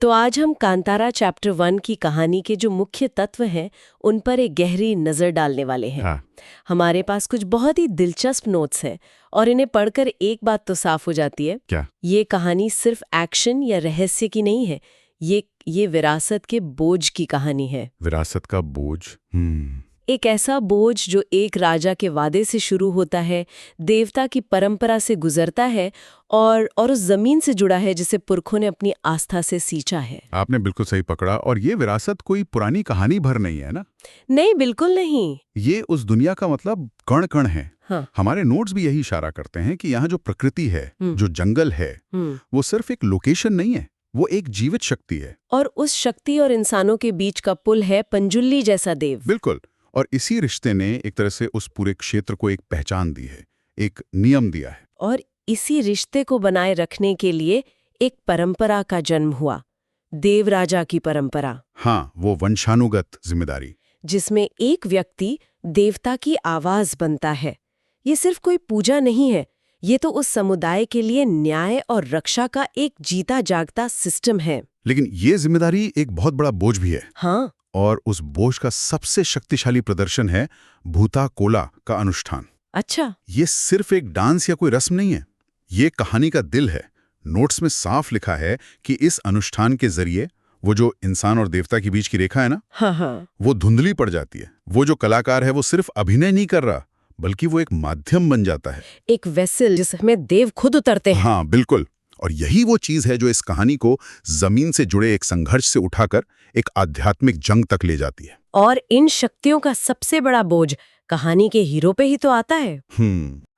तो आज हम कांतारा चैप्टर 1 की कहानी के जो मुख्य तत्व हैं उन पर एक गहरी नज़र डालने वाले हैं। हाँ। हमारे पास कुछ बहुत ही दिलचस्प नोट्स हैं और इन्हें पढ़कर एक बात तो साफ हो जाती है। क्या? ये कहानी सिर्फ एक्शन या रहस्य की नहीं है, ये विरासत के बोझ की कहानी है। विरासत का बोझ। एक ऐसा बोझ जो एक राजा के वादे से शुरू होता है, देवता की परंपरा से गुजरता है और उस जमीन से जुड़ा है जिसे पुरखों ने अपनी आस्था से सींचा है। आपने बिल्कुल सही पकड़ा। और ये विरासत कोई पुरानी कहानी भर नहीं है ना। नहीं, बिल्कुल नहीं। ये उस दुनिया का मतलब कण कण है। हाँ। हमारे नोट्स भी यही इशारा करते हैं कि यहाँ जो प्रकृति है, जो जंगल है, वो सिर्फ एक लोकेशन नहीं है, वो एक जीवित शक्ति है। और उस शक्ति और इंसानों के बीच का पुल है पंजुल्ली जैसा देव। बिल्कुल। और इसी रिश्ते ने एक तरह से उस पूरे क्षेत्र को एक पहचान दी है, एक नियम दिया है। और इसी रिश्ते को बनाए रखने के लिए एक परंपरा का जन्म हुआ, देवराजा की परंपरा। हाँ, वो वंशानुगत जिम्मेदारी, जिसमें एक व्यक्ति देवता की आवाज बनता है। ये सिर्फ कोई पूजा नहीं है, ये तो उस समुदाय के लिए न्याय और रक्षा का एक जीता जागता सिस्टम है। लेकिन ये जिम्मेदारी एक बहुत बड़ा बोझ भी है। हाँ। और उस बोझ का सबसे शक्तिशाली प्रदर्शन है भूता कोला का अनुष्ठान। अच्छा। ये सिर्फ एक डांस या कोई रस्म नहीं है, ये कहानी का दिल है। नोट्स में साफ लिखा है कि इस अनुष्ठान के जरिए वो जो इंसान और देवता के बीच की रेखा है ना, हाँ, वो धुंधली पड़ जाती है। वो जो कलाकार है वो सिर्फ अभिनय नहीं कर रहा, बल्कि वो एक माध्यम बन जाता है, एक वेसल जिसमें देव खुद उतरते हैं। हाँ बिल्कुल। और यही वो चीज है जो इस कहानी को जमीन से जुड़े एक संघर्ष से उठाकर एक आध्यात्मिक जंग तक ले जाती है। और इन शक्तियों का सबसे बड़ा बोझ कहानी के हीरो पे ही तो आता है।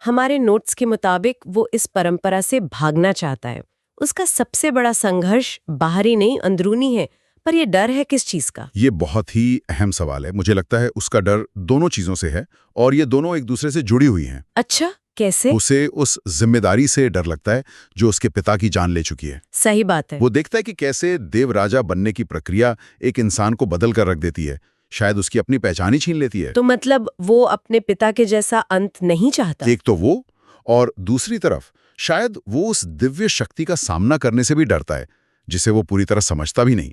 हमारे नोट्स के मुताबिक वो इस परंपरा से भागना चाहता है। उसका सबसे बड़ा संघर्ष बाहरी नहीं, अंदरूनी है। पर ये डर है किस चीज का? ये बहुत ही अहम सवाल है। मुझे लगता है उसका डर दोनों चीजों से है, और ये दोनों एक दूसरे से जुड़ी हुई हैं। अच्छा, कैसे? उसे उस जिम्मेदारी से डर लगता है जो उसके पिता की जान ले चुकी है। सही बात है। वो देखता है कि कैसे देवराजा बनने की प्रक्रिया एक इंसान को बदल कर रख देती है, शायद उसकी अपनी पहचान ही छीन लेती है। तो मतलब वो अपने पिता के जैसा अंत नहीं चाहता? एक तो वो, और दूसरी तरफ शायद वो उस दिव्य शक्ति का सामना करने से भी डरता है, जिसे वो पूरी तरह समझता भी नहीं।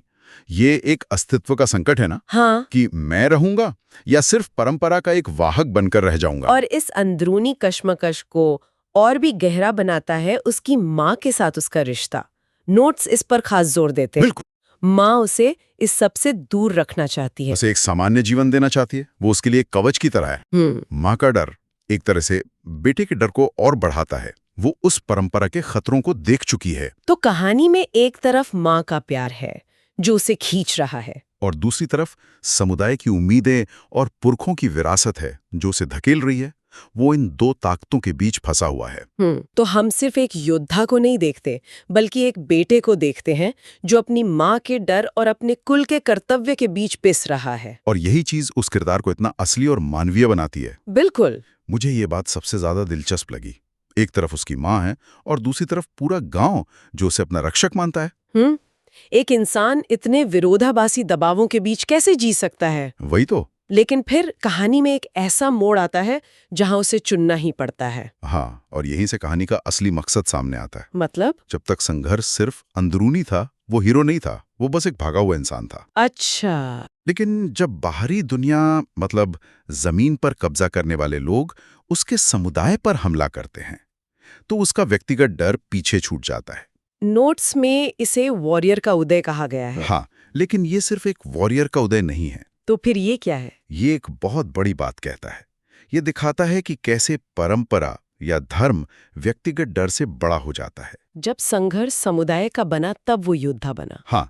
ये एक अस्तित्व का संकट है ना। हाँ। कि मैं रहूंगा या सिर्फ परंपरा का एक वाहक बनकर रह जाऊंगा। और इस अंदरूनी कश्मकश को और भी गहरा बनाता है उसकी माँ के साथ उसका रिश्ता। नोट्स इस पर खास जोर देते हैं। बिल्कुल। माँ उसे इस सब से दूर रखना चाहती है। उसे एक सामान्य जीवन देना चाहती है। वो उसके लिए एक कवच की तरह है। माँ का डर एक तरह से बेटे के डर को और बढ़ाता है। वो उस परंपरा के खतरों को देख चुकी है। तो कहानी में एक तरफ माँ का प्यार है जो उसे खींच रहा है, और दूसरी तरफ समुदाय की उम्मीदें और पुरखों की विरासत है जो उसे धकेल रही है। वो इन दो ताकतों के बीच फंसा हुआ है। तो हम सिर्फ एक योद्धा को नहीं देखते, बल्कि एक बेटे को देखते हैं जो अपनी माँ के डर और अपने कुल के कर्तव्य के बीच पिस रहा है। और यही चीज उस किरदार को इतना असली और मानवीय बनाती है। बिल्कुल। मुझे ये बात सबसे ज्यादा दिलचस्प लगी। एक तरफ उसकी माँ है और दूसरी तरफ पूरा गांव जो उसे अपना रक्षक मानता है। एक इंसान इतने विरोधाभासी दबावों के बीच कैसे जी सकता है? वही तो। लेकिन फिर कहानी में एक ऐसा मोड़ आता है जहां उसे चुनना ही पड़ता है। हाँ, और यहीं से कहानी का असली मकसद सामने आता है। मतलब? जब तक संघर्ष सिर्फ अंदरूनी था, वो हीरो नहीं था, वो बस एक भागा हुआ इंसान था। अच्छा। लेकिन जब बाहरी दुनिया, मतलब जमीन पर कब्जा करने वाले लोग उसके समुदाय पर हमला करते हैं, तो उसका व्यक्तिगत डर पीछे छूट जाता है। नोट्स में इसे वॉरियर का उदय कहा गया है। हाँ, लेकिन ये सिर्फ एक वॉरियर का उदय नहीं है। तो फिर ये क्या है? ये एक बहुत बड़ी बात कहता है। ये दिखाता है कि कैसे परंपरा या धर्म व्यक्तिगत डर से बड़ा हो जाता है। जब संघर्ष समुदाय का बना तब वो योद्धा बना। हाँ,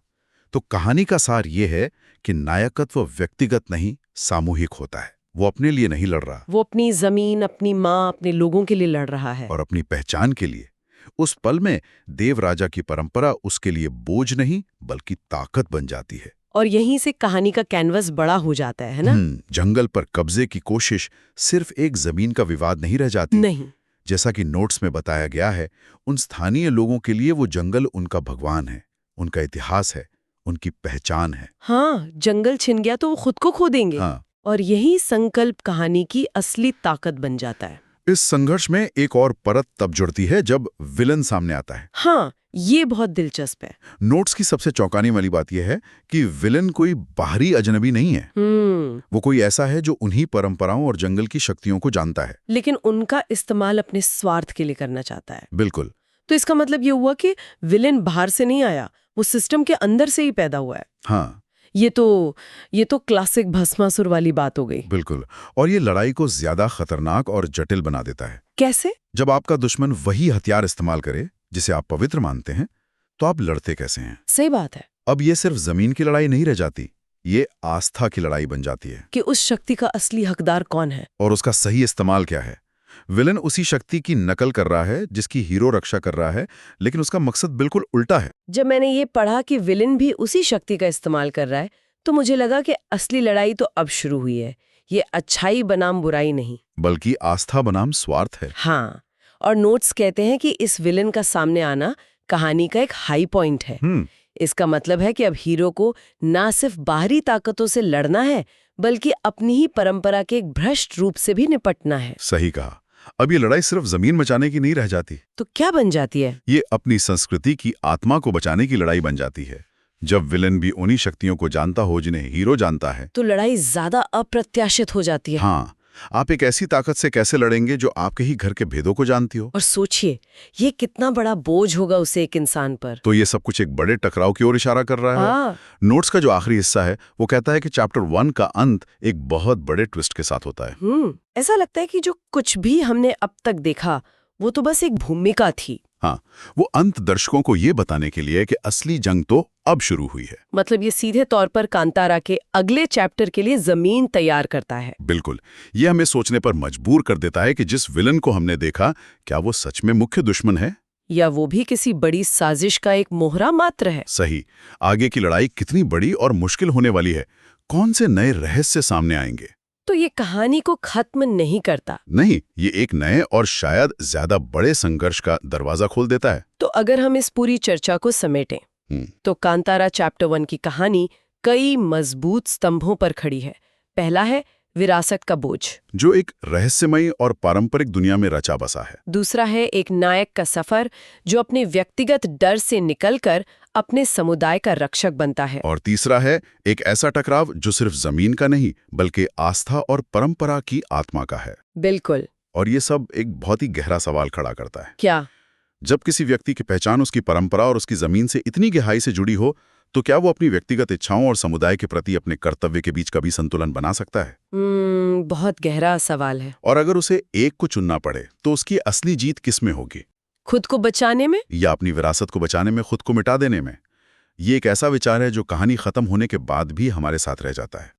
तो कहानी का सार ये है कि नायकत्व व्यक्तिगत नहीं, सामूहिक होता है। वो अपने लिए नहीं लड़ रहा, वो अपनी जमीन, अपनी माँ, अपने लोगों के लिए लड़ रहा है। और अपनी पहचान के लिए। उस पल में देवराजा की परंपरा उसके लिए बोझ नहीं बल्कि ताकत बन जाती है। और यहीं से कहानी का कैनवस बड़ा हो जाता है ना? जंगल पर कब्जे की कोशिश सिर्फ एक जमीन का विवाद नहीं रह जाती। नहीं। जैसा कि नोट्स में बताया गया है, उन स्थानीय लोगों के लिए वो जंगल उनका भगवान है, उनका इतिहास है, उनकी पहचान है। हाँ, जंगल छिन गया तो वो खुद को खो देंगे। हाँ। और यही संकल्प कहानी की असली ताकत बन जाता है। इस संघर्ष में एक और परत तब जुड़ती है जब विलन सामने आता है। हाँ, ये बहुत दिलचस्प है। नोट्स की सबसे चौंकाने वाली बात यह है कि विलन कोई बाहरी अजनबी नहीं है। वो कोई ऐसा है जो उन्हीं परंपराओं और जंगल की शक्तियों को जानता है, लेकिन उनका इस्तेमाल अपने स्वार्थ के लिए करना चाहता है। बिल्कुल। तो इसका मतलब ये हुआ कि विलेन बाहर से नहीं आया, वो सिस्टम के अंदर से ही पैदा हुआ है। हाँ, ये तो क्लासिक भस्मासुर वाली बात हो गई। बिल्कुल। और ये लड़ाई को ज्यादा खतरनाक और जटिल बना देता है। कैसे? जब आपका दुश्मन वही हथियार इस्तेमाल करे जिसे आप पवित्र मानते हैं, तो आप लड़ते कैसे हैं? सही बात है। अब ये सिर्फ जमीन की लड़ाई नहीं रह जाती, ये आस्था की लड़ाई बन जाती है कि उस शक्ति का असली हकदार कौन है और उसका सही इस्तेमाल क्या है। विलन उसी शक्ति की नकल कर रहा है जिसकी हीरो रक्षा कर रहा है, लेकिन उसका मकसद बिल्कुल उल्टा है। जब मैंने ये पढ़ा कि विलेन भी उसी शक्ति का इस्तेमाल कर रहा है, तो मुझे लगा कि असली लड़ाई तो अब शुरू हुई है। ये अच्छाई बनाम बुराई नहीं, बल्कि आस्था बनाम स्वार्थ है। हाँ, और नोट्स कहते हैं कि इस विलेन का सामने आना कहानी का एक हाई पॉइंट है। इसका मतलब है कि अब हीरो को ना सिर्फ बाहरी ताकतों से लड़ना है, बल्कि अपनी ही परंपरा के एक भ्रष्ट रूप से भी निपटना है। सही कहा। अब ये लड़ाई सिर्फ जमीन बचाने की नहीं रह जाती। तो क्या बन जाती है? ये अपनी संस्कृति की आत्मा को बचाने की लड़ाई बन जाती है। जब विलन भी उन्हीं शक्तियों को जानता हो जिन्हें हीरो जानता है, तो लड़ाई ज्यादा अप्रत्याशित हो जाती है। हाँ, आप एक ऐसी ताकत से कैसे लड़ेंगे जो आपके ही घर के भेदों को जानती हो? और सोचिए, ये कितना बड़ा बोझ होगा उसे एक इंसान पर। तो ये सब कुछ एक बड़े टकराव की ओर इशारा कर रहा है। हाँ। नोट्स का जो आखिरी हिस्सा है वो कहता है कि चैप्टर 1 का अंत एक बहुत बड़े ट्विस्ट के साथ होता है। ऐसा लगता है कि जो कुछ भी हमने अब तक देखा वो तो बस एक भूमिका थी। हाँ, वो अंत दर्शकों को ये बताने के लिए कि असली जंग तो अब शुरू हुई है। मतलब ये सीधे तौर पर कांतारा के अगले चैप्टर के लिए जमीन तैयार करता है। बिल्कुल। ये हमें सोचने पर मजबूर कर देता है कि जिस विलन को हमने देखा, क्या वो सच में मुख्य दुश्मन है, या वो भी किसी बड़ी साजिश का एक मोहरा मात्र है। सही। आगे की लड़ाई कितनी बड़ी और मुश्किल होने वाली है, कौन से नए रहस्य सामने आएंगे। तो ये कहानी को खत्म नहीं करता। नहीं, ये एक नए और शायद ज्यादा बड़े संघर्ष का दरवाजा खोल देता है। तो अगर हम इस पूरी चर्चा को समेटें, तो कांतारा चैप्टर 1 की कहानी कई मजबूत स्तंभों पर खड़ी है। पहला है विरासत का बोझ, जो एक रहस्यमयी और पारंपरिक दुनिया में रचा बसा है। दूसरा है एक नायक का सफर जो अपने व्यक्तिगत डर से निकलकर अपने समुदाय का रक्षक बनता है। और तीसरा है एक ऐसा टकराव जो सिर्फ जमीन का नहीं बल्कि आस्था और परंपरा की आत्मा का है। बिल्कुल। और ये सब एक बहुत ही गहरा सवाल खड़ा करता है। क्या? जब किसी व्यक्ति की पहचान उसकी परंपरा और उसकी जमीन से इतनी गहराई से जुड़ी हो, तो क्या वो अपनी व्यक्तिगत इच्छाओं और समुदाय के प्रति अपने कर्तव्य के बीच कभी संतुलन बना सकता है? बहुत गहरा सवाल है। और अगर उसे एक को चुनना पड़े तो उसकी असली जीत किस में होगी? खुद को बचाने में या अपनी विरासत को बचाने में, खुद को मिटा देने में? ये एक ऐसा विचार है जो कहानी खत्म होने के बाद भी हमारे साथ रह जाता है।